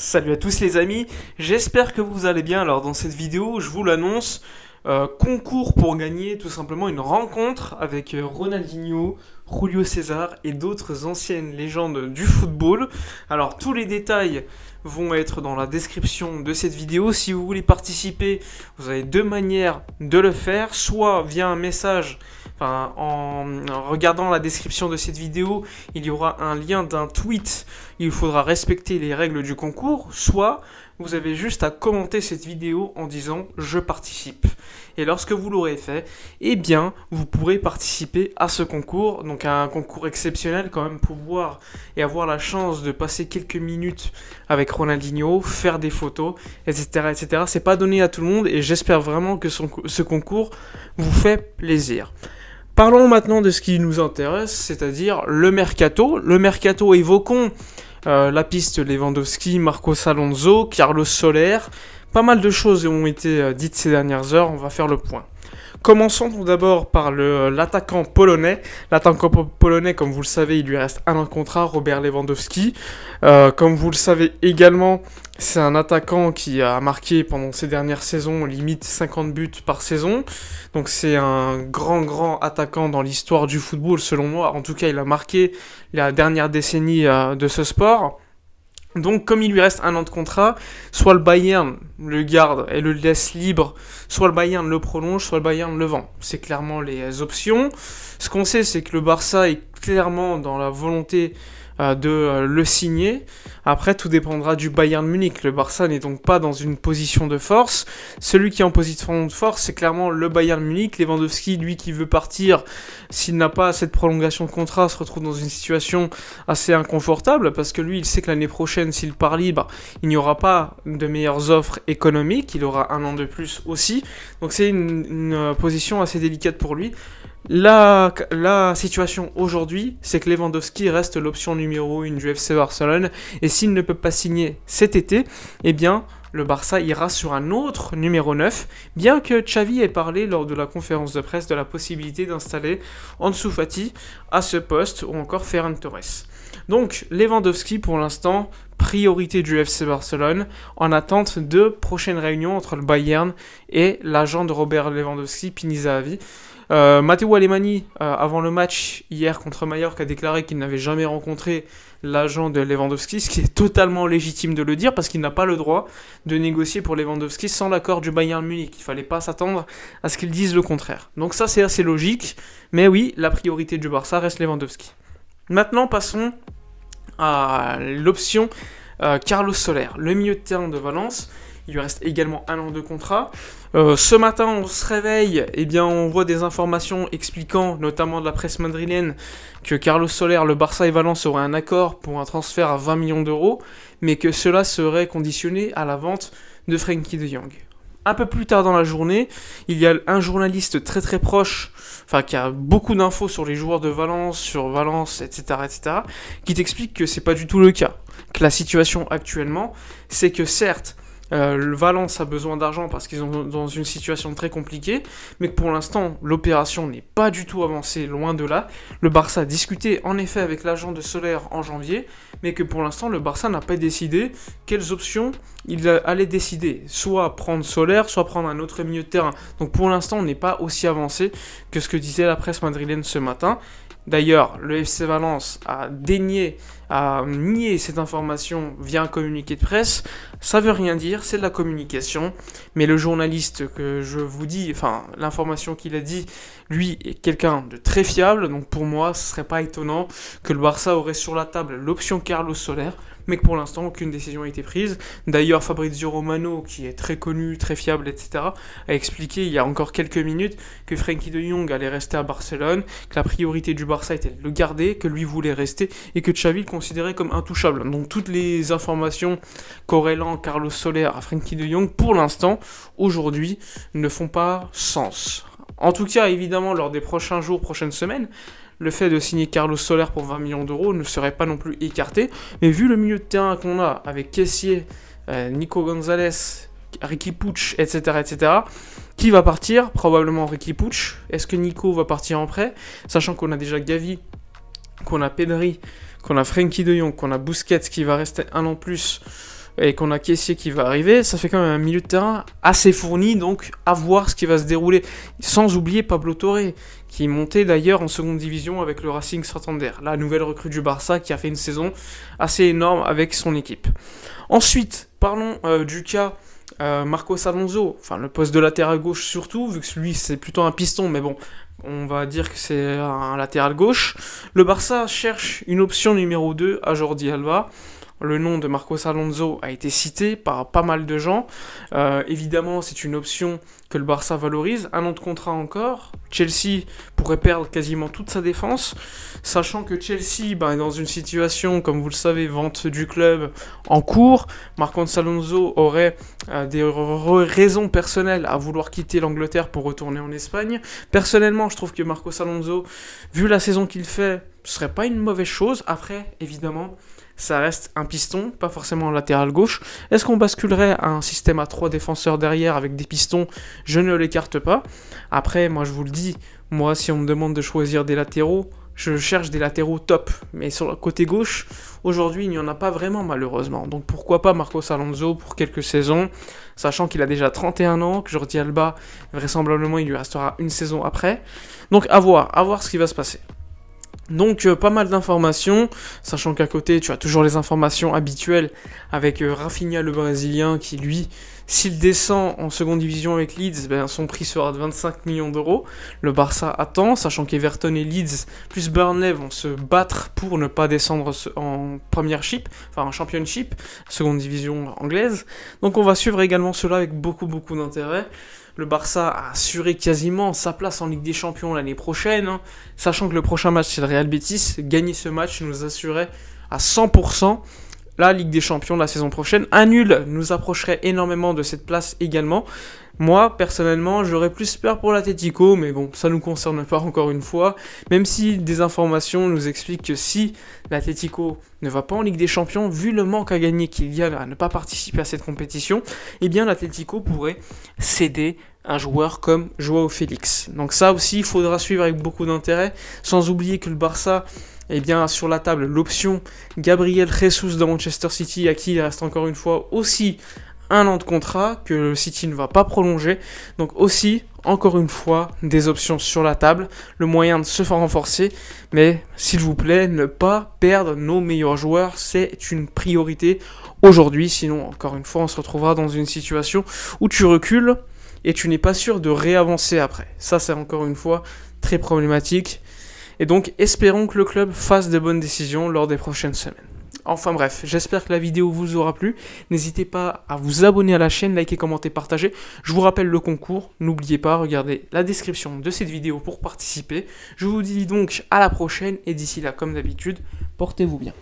Salut à tous les amis, j'espère que vous allez bien. Alors dans cette vidéo, je vous l'annonce, concours pour gagner tout simplement une rencontre avec Ronaldinho, Julio César et d'autres anciennes légendes du football. Alors tous les détails vont être dans la description de cette vidéo. Si vous voulez participer, vous avez deux manières de le faire, soit via un message. En regardant la description de cette vidéo, il y aura un lien d'un tweet. Il faudra respecter les règles du concours. Soit vous avez juste à commenter cette vidéo en disant « Je participe ». Et lorsque vous l'aurez fait, eh bien, vous pourrez participer à ce concours. Donc un concours exceptionnel quand même pour voir et avoir la chance de passer quelques minutes avec Ronaldinho, faire des photos, etc. etc. C'est pas donné à tout le monde et j'espère vraiment que ce concours vous fait plaisir. Parlons maintenant de ce qui nous intéresse, c'est-à-dire le mercato. Le mercato, évoquons la piste Lewandowski, Marcos Alonso, Carlos Soler. Pas mal de choses ont été dites ces dernières heures, on va faire le point. Commençons tout d'abord par l'attaquant polonais. L'attaquant polonais, comme vous le savez, il lui reste un an de contrat, Robert Lewandowski. Comme vous le savez également, c'est un attaquant qui a marqué pendant ces dernières saisons limite 50 buts par saison. Donc c'est un grand attaquant dans l'histoire du football selon moi. En tout cas, il a marqué la dernière décennie de ce sport. Donc comme il lui reste un an de contrat, soit le Bayern le garde et le laisse libre, soit le Bayern le prolonge, soit le Bayern le vend. C'est clairement les options. Ce qu'on sait, c'est que le Barça est clairement dans la volonté de le signer. Après, tout dépendra du Bayern Munich. Le Barça n'est donc pas dans une position de force. Celui qui est en position de force, c'est clairement le Bayern Munich. Lewandowski, lui qui veut partir, s'il n'a pas cette prolongation de contrat, se retrouve dans une situation assez inconfortable parce que lui, il sait que l'année prochaine, s'il part libre, il n'y aura pas de meilleures offres économiques. Il aura un an de plus aussi. Donc c'est une position assez délicate pour lui. La situation aujourd'hui, c'est que Lewandowski reste l'option numéro 1 du FC Barcelone et s'il ne peut pas signer cet été, eh bien le Barça ira sur un autre numéro 9, bien que Xavi ait parlé lors de la conférence de presse de la possibilité d'installer Ansu Fati à ce poste ou encore Ferran Torres. Donc Lewandowski pour l'instant, priorité du FC Barcelone, en attente de prochaines réunions entre le Bayern et l'agent de Robert Lewandowski, Pini Zahavi. Matteo Alemany, avant le match hier contre Mallorca, a déclaré qu'il n'avait jamais rencontré l'agent de Lewandowski, ce qui est totalement légitime de le dire parce qu'il n'a pas le droit de négocier pour Lewandowski sans l'accord du Bayern Munich. Il ne fallait pas s'attendre à ce qu'ils disent le contraire. Donc ça c'est assez logique, mais oui, la priorité du Barça reste Lewandowski. Maintenant passons à l'option Carlos Soler, le milieu de terrain de Valence. Il lui reste également un an de contrat. Ce matin, on se réveille, eh bien, on voit des informations expliquant, notamment de la presse madrilène, que Carlos Soler, le Barça et Valence auraient un accord pour un transfert à 20 millions d'euros, mais que cela serait conditionné à la vente de Frenkie de Jong. Un peu plus tard dans la journée, il y a un journaliste très proche, qui a beaucoup d'infos sur les joueurs de Valence, sur Valence, etc., qui t'explique que c'est pas du tout le cas. Que la situation actuellement, c'est que certes, le Valence a besoin d'argent parce qu'ils sont dans une situation très compliquée, mais que pour l'instant, l'opération n'est pas du tout avancée, loin de là. Le Barça a discuté en effet avec l'agent de Soler en janvier, mais que pour l'instant, le Barça n'a pas décidé quelles options il allait décider. Soit prendre Soler, soit prendre un autre milieu de terrain. Donc pour l'instant, on n'est pas aussi avancé que ce que disait la presse madrilène ce matin. D'ailleurs, le FC Valence a nié cette information via un communiqué de presse. Ça veut rien dire, c'est de la communication. Mais le journaliste que je vous dis, l'information qu'il a dit, lui est quelqu'un de très fiable. Donc pour moi, ce serait pas étonnant que le Barça aurait sur la table l'option Carlos Soler, mais que pour l'instant, aucune décision n'a été prise. D'ailleurs, Fabrizio Romano, qui est très connu, très fiable, etc., a expliqué il y a encore quelques minutes que Frenkie de Jong allait rester à Barcelone, que la priorité du Barça était de le garder, que lui voulait rester, et que Xavi le considérait comme intouchable. Donc toutes les informations corrélant Carlos Soler à Frenkie de Jong, pour l'instant, aujourd'hui, ne font pas sens. En tout cas, évidemment, lors des prochains jours, prochaines semaines, le fait de signer Carlos Soler pour 20 millions d'euros ne serait pas non plus écarté, mais vu le milieu de terrain qu'on a avec Kessié, Nico Gonzalez, Riqui Puig, etc., qui va partir? Probablement Riqui Puig. Est-ce que Nico va partir en prêt? Sachant qu'on a déjà Gavi, qu'on a Pedri, qu'on a Frenkie de Jong, qu'on a Busquets qui va rester un an plus et qu'on a Kessié qui va arriver, ça fait quand même un milieu de terrain assez fourni, donc à voir ce qui va se dérouler. Sans oublier Pablo Torre, qui est monté d'ailleurs en seconde division avec le Racing Santander, la nouvelle recrue du Barça qui a fait une saison assez énorme avec son équipe. Ensuite, parlons du cas Marcos Alonso, enfin le poste de latéral gauche surtout, vu que lui c'est plutôt un piston, mais bon, on va dire que c'est un latéral gauche. Le Barça cherche une option numéro 2 à Jordi Alba. Le nom de Marcos Alonso a été cité par pas mal de gens. Évidemment, c'est une option que le Barça valorise. Un an de contrat encore. Chelsea pourrait perdre quasiment toute sa défense, sachant que Chelsea est dans une situation, comme vous le savez, vente du club en cours. Marcos Alonso aurait des raisons personnelles à vouloir quitter l'Angleterre pour retourner en Espagne. Personnellement, je trouve que Marcos Alonso, vu la saison qu'il fait, ce serait pas une mauvaise chose. Après, évidemment, ça reste un piston, pas forcément un latéral gauche. Est-ce qu'on basculerait à un système à 3 défenseurs derrière avec des pistons? Je ne l'écarte pas. Après, moi je vous le dis, moi si on me demande de choisir des latéraux, je cherche des latéraux top. Mais sur le côté gauche, aujourd'hui il n'y en a pas vraiment malheureusement. Donc pourquoi pas Marcos Alonso pour quelques saisons, sachant qu'il a déjà 31 ans, que Jordi Alba, vraisemblablement il lui restera une saison après. Donc à voir ce qui va se passer. Donc pas mal d'informations, sachant qu'à côté tu as toujours les informations habituelles avec Rafinha le Brésilien qui lui, s'il descend en seconde division avec Leeds, son prix sera de 25 millions d'euros. Le Barça attend, sachant qu'Everton et Leeds plus Burnley vont se battre pour ne pas descendre en premiership, enfin en championship, seconde division anglaise. Donc on va suivre également cela avec beaucoup d'intérêt. Le Barça a assuré quasiment sa place en Ligue des Champions l'année prochaine, sachant que le prochain match c'est le Real Betis. Gagner ce match nous assurait à 100% la Ligue des Champions la saison prochaine. Un nul nous approcherait énormément de cette place également. Moi, personnellement, j'aurais plus peur pour l'Atlético, mais bon, ça ne nous concerne pas encore une fois. Même si des informations nous expliquent que si l'Atlético ne va pas en Ligue des Champions, vu le manque à gagner qu'il y a à ne pas participer à cette compétition, eh bien l'Atlético pourrait céder un joueur comme Joao Félix. Donc ça aussi, il faudra suivre avec beaucoup d'intérêt, sans oublier que le Barça a sur la table l'option Gabriel Jesus de Manchester City, à qui il reste encore une fois aussi un an de contrat que le City ne va pas prolonger. Donc aussi, encore une fois, des options sur la table, le moyen de se faire renforcer. Mais s'il vous plaît, ne pas perdre nos meilleurs joueurs, c'est une priorité aujourd'hui. Sinon, encore une fois, on se retrouvera dans une situation où tu recules et tu n'es pas sûr de réavancer après. Ça, c'est encore une fois très problématique. Et donc, espérons que le club fasse de bonnes décisions lors des prochaines semaines. Enfin bref, j'espère que la vidéo vous aura plu. N'hésitez pas à vous abonner à la chaîne, liker, commenter, partager. Je vous rappelle le concours. N'oubliez pas, regardez la description de cette vidéo pour participer. Je vous dis donc à la prochaine et d'ici là, comme d'habitude, portez-vous bien.